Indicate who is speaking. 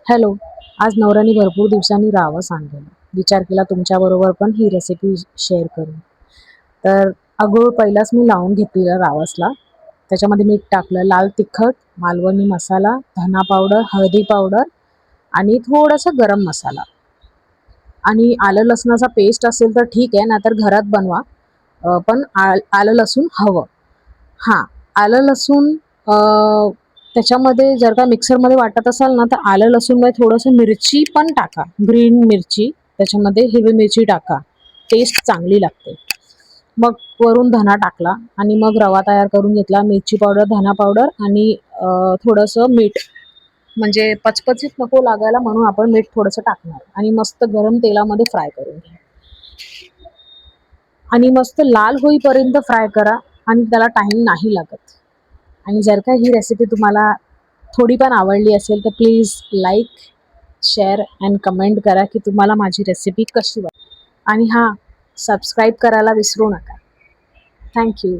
Speaker 1: Hello. आज नवऱ्याने भरपूर दिवसांनी रावस आणलेलं. विचार केला तुमच्याबरोबर पण ही रेसिपी शेअर करू. तर अगोदर पहिलाच मी लावून घेतलेलं रावसला. त्याच्यामध्ये मीठ टाकलं, लाल तिखट, मालवणी मसाला, धना पावडर, हळदी पावडर आणि थोडंसं गरम मसाला. आणि आलं लसणाचा पेस्ट असेल तर ठीक आहे, नाहीतर घरात बनवा. पण आलं लसूण हवं. हां, आलं लसूण अ, त्याच्यामध्ये जर का मिक्सरमध्ये वाटत असाल ना, तर आलं लसूणमध्ये थोडंसं मिरची पण टाका. ग्रीन मिरची, त्याच्यामध्ये हिरवी मिरची टाका. टेस्ट चांगली लागते. मग वरून धना टाकला आणि मग रवा तयार करून घेतला. मिरची पावडर, धना पावडर आणि थोडंसं मीठ. म्हणजे पचपचीत नको लागायला म्हणून आपण मीठ थोडंसं टाकणार आणि मस्त गरम तेलामध्ये फ्राय करून घ्या. आणि मस्त लाल होईपर्यंत फ्राय करा आणि त्याला टाईम नाही लागत. आणि जर का ही रेसिपी तुम्हाला थोडी पण आवडली असेल तर please like, share and comment करा की तुम्हाला माझी रेसिपी कशी वाटली. आणि हां, सबस्क्राईब करायला विसरू नका. Thank you.